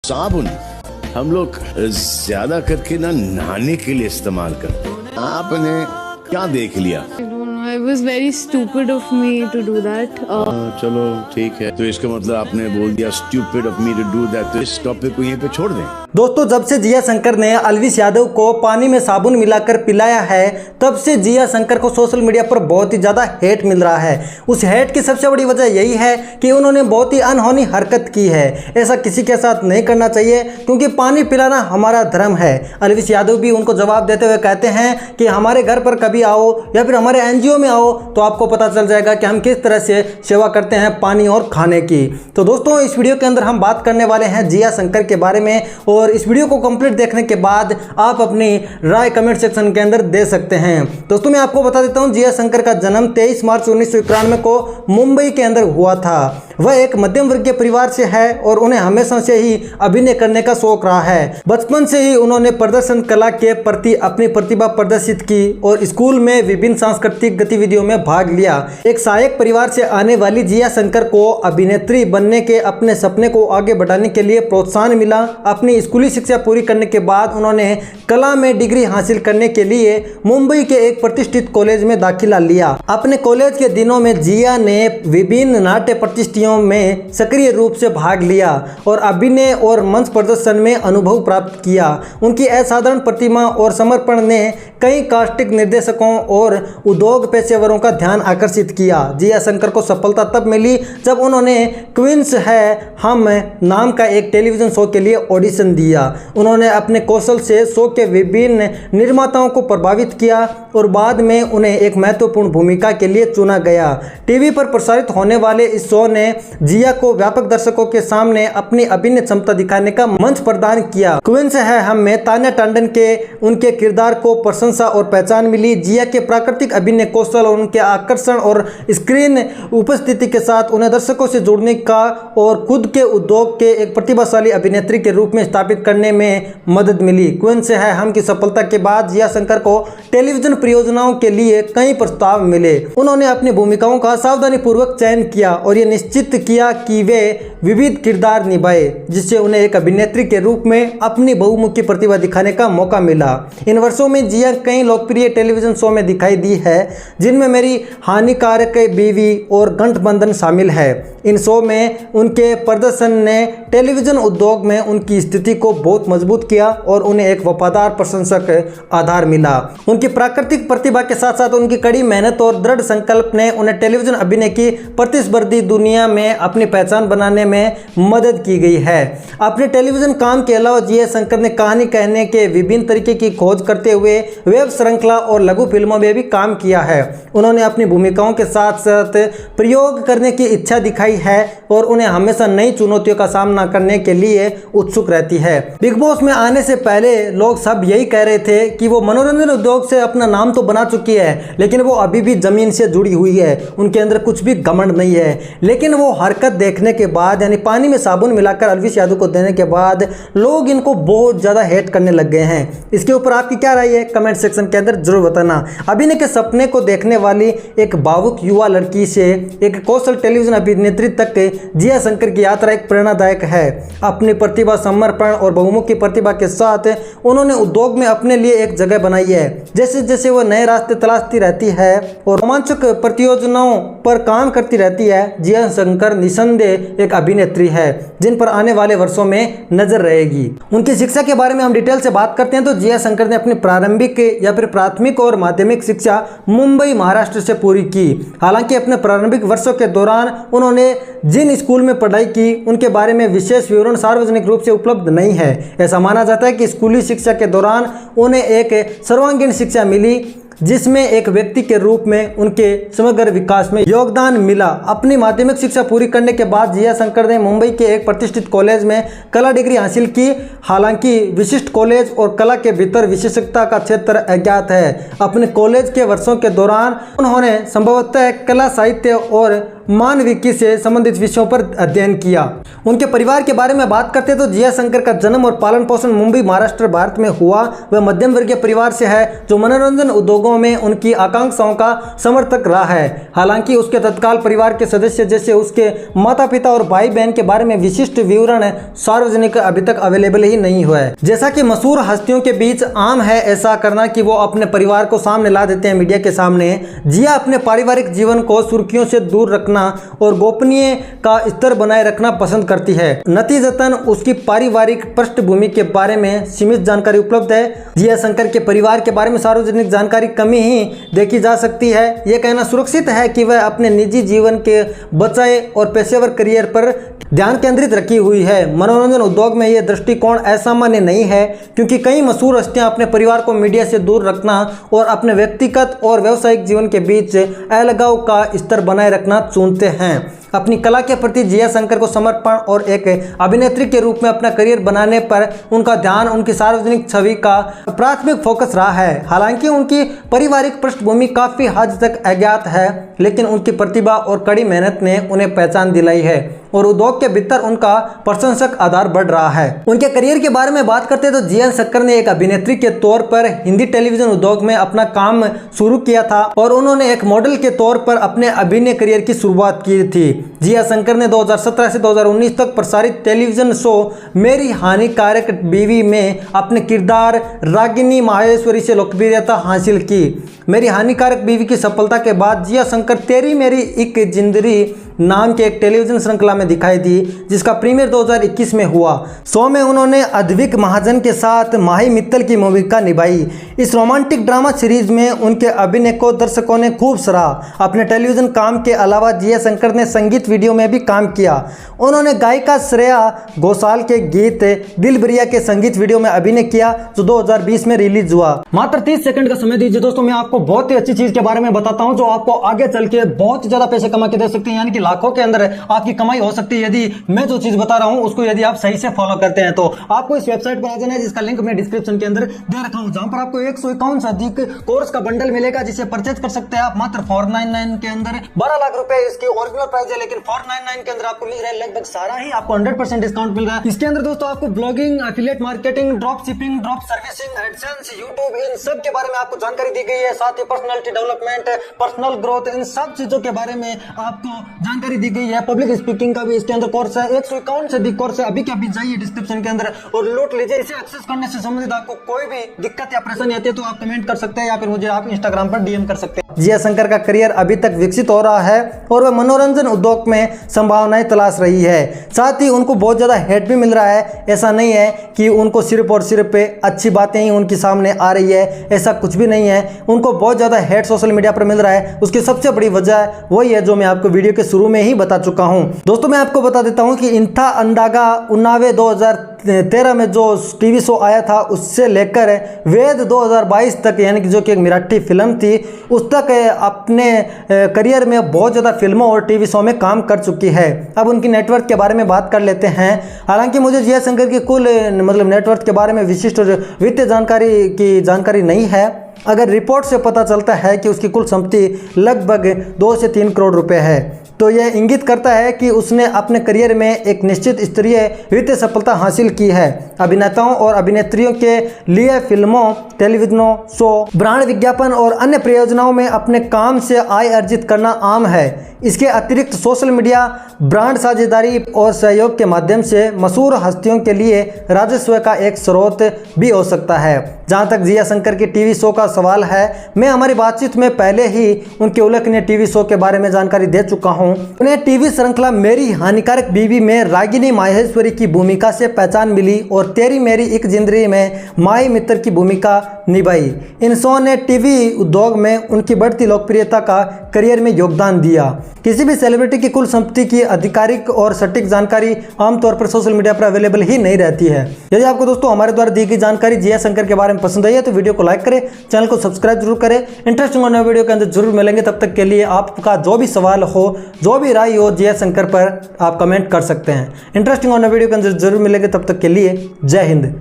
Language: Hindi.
साबुन हम लोग ज्यादा करके ना नहाने के लिए इस्तेमाल करते हैं। आपने क्या देख लिया? It was very stupid of me to do that. चलो ठीक है, तो इसका मतलब आपने बोल दिया stupid of me to do that, तो इस टॉपिक को यहीं पे छोड़ दें। दोस्तों, जब से जिया शंकर ने अलविश यादव को पानी में साबुन मिलाकर पिलाया है, तब से जिया शंकर को सोशल मीडिया पर बहुत ही ज़्यादा हेट मिल रहा है। उस हेट की सबसे बड़ी वजह यही है कि उन्होंने बहुत ही अनहोनी हरकत की है। ऐसा किसी के साथ नहीं करना चाहिए, क्योंकि पानी पिलाना हमारा धर्म है। अलविश यादव भी उनको जवाब देते हुए कहते हैं कि हमारे घर पर कभी आओ या फिर हमारे एनजीओ में आओ तो आपको पता चल जाएगा कि हम किस तरह से सेवा करते हैं पानी और खाने की। तो दोस्तों, इस वीडियो के अंदर हम बात करने वाले हैं जिया शंकर के बारे में, और इस वीडियो को कंप्लीट देखने के बाद आप अपनी राय कमेंट सेक्शन के अंदर दे सकते हैं। दोस्तों, मैं आपको बता देता हूं, जिया शंकर का जन्म 23 मार्च 1991 को मुंबई के अंदर हुआ था। वह एक मध्यम वर्गीय परिवार से है और उन्हें हमेशा से ही अभिनय करने का शौक रहा है। बचपन से ही उन्होंने प्रदर्शन कला के प्रति अपनी प्रतिभा प्रदर्शित की और स्कूल में विभिन्न सांस्कृतिक गतिविधियों में भाग लिया। एक सहायक परिवार से आने वाली जिया शंकर को अभिनेत्री बनने के अपने सपने को आगे बढ़ाने के लिए प्रोत्साहन मिला। अपनी स्कूली शिक्षा पूरी करने के बाद उन्होंने कला में डिग्री हासिल करने के लिए मुंबई के एक प्रतिष्ठित कॉलेज में दाखिला लिया। अपने कॉलेज के दिनों में जिया ने विभिन्न नाट्य प्रतिष्ठियों में सक्रिय रूप से भाग लिया और अभिनय और मंच प्रदर्शन में अनुभव प्राप्त किया। उनकी असाधारण प्रतिभा और समर्पण ने कई कास्टिंग निर्देशकों और उद्योग पेशेवरों का ध्यान आकर्षित किया। जिया शंकर को सफलता तब मिली जब उन्होंने क्वींस है हम नाम का एक टेलीविजन शो के लिए ऑडिशन दिया। उन्होंने अपने कौशल से शो के विभिन्न निर्माताओं को प्रभावित किया और बाद में उन्हें एक महत्वपूर्ण भूमिका के लिए चुना गया। टीवी पर प्रसारित होने वाले इस शो ने जिया को व्यापक दर्शकों के सामने अपनी अभिनय क्षमता दिखाने का मंच प्रदान किया। क्वींस है हम में तान्या टंडन के उनके किरदार को प्रशंसा और पहचान मिली। जिया के प्राकृतिक अभिनय कौशल और उनके आकर्षण और स्क्रीन उपस्थिति के साथ उन्हें दर्शकों से जुड़ने का और खुद के उद्योग के एक प्रतिभाशाली अभिनेत्री के रूप में स्थापित करने में मदद मिली। क्वींस है हम की सफलता के बाद जिया शंकर को टेलीविजन परियोजनाओं के लिए कई प्रस्ताव मिले। उन्होंने अपनी भूमिकाओं का सावधानी पूर्वक चयन किया और ये निश्चित किया कि वे विविध किरदार निभाए, जिससे उन्हें एक अभिनेत्री के रूप में अपनी बहुमुखी प्रतिभा दिखाने का मौका मिला। इन वर्षों में जिया कई लोकप्रिय टेलीविजन शो में दिखाई दी है, जिनमें मेरी हानिकारक बीवी और गठबंधन शामिल है। इन शो में उनके प्रदर्शन ने टेलीविजन उद्योग में उनकी स्थिति को बहुत मजबूत किया और उन्हें एक वफादार प्रशंसक आधार मिला। उनकी प्राकृतिक प्रतिभा के साथ साथ उनकी कड़ी मेहनत और दृढ़ संकल्प ने उन्हें टेलीविजन अभिनय की प्रतिस्पर्धी दुनिया में अपनी पहचान बनाने में मदद की गई है। अपने टेलीविजन काम के अलावा जिया शंकर ने कहानी कहने के विभिन्न तरीके की खोज करते हुए वेब श्रृंखला और लघु फिल्मों में भी काम किया है। उन्होंने अपनी भूमिकाओं के साथ साथ प्रयोग करने की इच्छा दिखाई है और उन्हें हमेशा नई चुनौतियों का सामना करने के लिए उत्सुक रहती है। बिग बॉस में आने से पहले लोग सब यही कह रहे थे कि वो मनोरंजन उद्योग से अपना नाम तो बना चुकी है, लेकिन वो अभी भी जमीन से जुड़ी हुई है, उनके अंदर कुछ भी घमंड नहीं है। लेकिन वो हरकत देखने के बाद, यानी पानी में साबुन मिलाकर अलविश यादव को देने के बाद, लोग इनको बहुत ज़्यादा हेट करने लग गए हैं। इसके ऊपर आपकी क्या राय है कमेंट सेक्शन के अंदर जरूर बताना। अभिनय के सपने को देखने वाली एक भावुक युवा लड़की से एक कौशल टेलीविजन अभिनेत्री तक जिया शंकर की यात्रा एक प्रेरणादायक है। अपनी प्रतिभा, समर्पण और बहुमुखी प्रतिभा के साथ उन्होंने उद्योग में अपने लिए एक जगह बनाई है। जैसे जैसे वो नए रास्ते तलाशती रहती है और रोमांचक परियोजनाओं पर काम करती रहती है, जिया शंकर निसंदेह एक अभिनेत्री है जिन पर आने वाले वर्षों में नजर रहेगी। उनकी शिक्षा के बारे में हम डिटेल से बात करते हैं तो जिया शंकर ने अपनी प्रारंभिक या फिर प्राथमिक और माध्यमिक शिक्षा मुंबई, महाराष्ट्र से पूरी की। हालांकि अपने प्रारंभिक वर्षों के दौरान उन्होंने जिन स्कूल में पढ़ाई की उनके बारे में विशेष विवरण सार्वजनिक रूप से उपलब्ध नहीं है। ऐसा माना जाता है कि स्कूली शिक्षा के दौरान उन्हें एक सर्वांगीण शिक्षा मिली, जिसमें एक व्यक्ति के रूप में उनके समग्र विकास में योगदान मिला। अपनी माध्यमिक शिक्षा पूरी करने के बाद जिया शंकर ने मुंबई के एक प्रतिष्ठित कॉलेज में कला डिग्री हासिल की। हालांकि विशिष्ट कॉलेज और कला के भीतर विशेषज्ञता का क्षेत्र अज्ञात है। अपने कॉलेज के वर्षों के दौरान उन्होंने संभवतः कला, साहित्य और मानविकी से संबंधित विषयों पर अध्ययन किया। उनके परिवार के बारे में बात करते तो जिया शंकर का जन्म और पालन पोषण मुंबई, महाराष्ट्र, भारत में हुआ। वह मध्यम वर्गीय परिवार से है जो मनोरंजन उद्योगों में उनकी आकांक्षाओं का समर्थक रहा है। हालांकि उसके तत्काल परिवार के सदस्य जैसे उसके माता पिता और भाई बहन के बारे में विशिष्ट विवरण सार्वजनिक अभी तक अवेलेबल ही नहीं हुआ है। जैसा कि मशहूर हस्तियों के बीच आम है ऐसा करना कि वो अपने परिवार को सामने ला देते हैं मीडिया के सामने, जिया अपने पारिवारिक जीवन को सुर्खियों से दूर रखना और गोपनीय का स्तर बनाए रखना पसंद करती है। नतीजतन उसकी पारिवारिक पृष्ठभूमि के बारे में सीमित जानकारी उपलब्ध है। जिया शंकर के परिवार के बारे में सार्वजनिक जानकारी कमी ही देखी जा सकती है। यह कहना सुरक्षित है कि वह अपने निजी जीवन के बचाए और पेशेवर करियर पर ध्यान केंद्रित रखी हुई है। मनोरंजन उद्योग में यह दृष्टिकोण असामान्य नहीं है, क्योंकि कई मशहूर हस्तियां अपने परिवार को मीडिया से दूर रखना और अपने व्यक्तिगत और व्यावसायिक जीवन के बीच अलगाव का स्तर बनाए रखना चुनते हैं। अपनी कला के प्रति जिया शंकर को समर्पण और एक अभिनेत्री के रूप में अपना करियर बनाने पर उनका ध्यान उनकी सार्वजनिक छवि का प्राथमिक फोकस रहा है। हालांकि उनकी पारिवारिक पृष्ठभूमि काफी हद तक अज्ञात है, लेकिन उनकी प्रतिभा और कड़ी मेहनत ने उन्हें पहचान दिलाई है और उद्योग के भीतर उनका प्रशंसक आधार बढ़ रहा है। उनके करियर के बारे में बात करते तो जिया शंकर ने एक अभिनेत्री के तौर पर हिंदी टेलीविजन उद्योग में अपना काम शुरू किया था और उन्होंने एक मॉडल के तौर पर अपने अभिनय करियर की शुरुआत की थी। जिया शंकर ने 2017 से 2019 तक प्रसारित टेलीविजन शो मेरी हानिकारक बीवी में अपने किरदार रागिनी माहेश्वरी से लोकप्रियता हासिल की। मेरी हानिकारक बीवी की सफलता के बाद जिया शंकर तेरी मेरी एक जिंदगी नाम के एक टेलीविजन श्रृंखला में दिखाई दी, जिसका प्रीमियर 2021 में हुआ। शो में उन्होंने अद्विक महाजन के साथ माही मित्तल की भूमिका निभाई। इस रोमांटिक ड्रामा सीरीज में उनके अभिनय को दर्शकों ने खूब सराहा। अपने टेलीविजन काम के अलावा जिया शंकर ने संगीत वीडियो में भी काम किया। उन्होंने गायिका श्रेया घोषाल के गीत दिलबरिया के संगीत वीडियो में अभिनय किया, जो 2020 में रिलीज हुआ। मात्र 30 सेकंड का समय दीजिए दोस्तों, मैं आपको बहुत ही अच्छी चीज के बारे में बताता हूं जो आपको आगे चल के बहुत ही ज्यादा पैसे कमा के दे सकती है, यानी कि लाखों के अंदर आपकी कमाई हो सकती है यदि मैं जो चीज बता रहा हूं उसको यदि आप सही से फॉलो करते हैं। तो आपको इस वेबसाइट पर आ जाना है, जिसका लिंक मैं डिस्क्रिप्शन के अंदर दे रखा हूं, जहां पर आपको 151 से अधिक कोर्स का बंडल मिलेगा, जिसे परचेज कर सकते हैं आप मात्र 499 के अंदर। 12 लाख रुपए इसकी ओरिजिनल प्राइस है, लेकिन 499 के अंदर आपको मिल रहा है लगभग सारा ही आपको 100% डिस्काउंट मिल रहा है। इसके अंदर दोस्तों आपको blogging, affiliate marketing, drop shipping, drop servicing, AdSense, YouTube, इन सब के बारे में आपको जानकारी दी गई है। साथ ही पर्सनालिटी डेवलपमेंट, पर्सनल ग्रोथ, इन सब चीजों के बारे में आपको जानकारी दी गई है। पब्लिक स्पीकिंग का भी इसके अंदर कोर्स है। 151 से अधिक कोर्स है। अभी के अभी जाइए डिस्क्रिप्शन के अंदर और लूट लीजिए। इसे एक्सेस करने से संबंधित आपको कोई भी दिक्कत या परेशानी आती है तो आप कमेंट कर सकते हैं या फिर मुझे आप इंस्टाग्राम पर डीएम कर सकते हैं। जिया शंकर का करियर अभी तक विकसित हो रहा है और वह मनोरंजन उद्योग में संभावनाएं तलाश रही है। साथ ही उनको बहुत ज्यादा हेट भी मिल रहा है। ऐसा नहीं है कि उनको सिर्फ और सिर्फ अच्छी बातें ही उनके सामने आ रही है, ऐसा कुछ भी नहीं है। उनको बहुत ज्यादा हेट सोशल मीडिया पर मिल रहा है। उसकी सबसे बड़ी वजह वही है जो मैं आपको वीडियो के शुरू में ही बता चुका हूं। दोस्तों मैं आपको बता देता हूं कि इंथा अंदागा उन्नावे 2013 में जो टीवी शो आया था, उससे लेकर वेद 2022 तक, यानी कि जो कि एक मराठी फिल्म थी, उस तक अपने करियर में बहुत ज़्यादा फिल्मों और टीवी शो में काम कर चुकी है। अब उनकी नेटवर्थ के बारे में बात कर लेते हैं। हालांकि मुझे जिया शंकर की कुल नेटवर्थ के बारे में विशिष्ट वित्तीय जानकारी नहीं है। अगर रिपोर्ट से पता चलता है कि उसकी कुल संपत्ति लगभग 2 से 3 करोड़ रुपए है, तो यह इंगित करता है कि उसने अपने करियर में एक निश्चित स्तरीय वित्तीय सफलता हासिल की है। अभिनेताओं और अभिनेत्रियों के लिए फिल्मों, टेलीविजनों, शो, ब्रांड विज्ञापन और अन्य प्रयोजनों में अपने काम से आय अर्जित करना आम है। इसके अतिरिक्त सोशल मीडिया, ब्रांड साझेदारी और सहयोग के माध्यम से मशहूर हस्तियों के लिए राजस्व का एक स्रोत भी हो सकता है। जहाँ तक जिया शंकर की टीवी शो का सवाल है, मैं हमारी बातचीत में पहले ही उनके उल्लेखनीय टीवी शो के बारे में जानकारी दे चुका हूँ। उन्हें टीवी श्रृंखला मेरी हानिकारक बीवी में रागिनी माहेश्वरी की भूमिका से पहचान मिली और तेरी मेरी एक जिंदगी में माही मित्तल की भूमिका निभाई। इन शो ने टीवी उद्योग में उनकी बढ़ती लोकप्रियता का करियर में योगदान दिया। किसी भी सेलिब्रिटी की कुल संपत्ति की आधिकारिक और सटीक जानकारी आमतौर पर सोशल मीडिया पर अवेलेबल ही नहीं रहती है। यदि आपको दोस्तों हमारे द्वारा दी गई जानकारी जिया शंकर के बारे में पसंद आई है तो वीडियो को लाइक करें, चैनल को सब्सक्राइब जरूर करें। इंटरेस्टिंग और नए वीडियो के अंदर जरूर मिलेंगे। तब तक के लिए आपका जो भी सवाल हो, जो भी राय हो जिया शंकर पर, आप कमेंट कर सकते हैं। इंटरेस्टिंग और नए वीडियो के अंदर जरूर मिलेंगे। तब तक के लिए जय हिंद।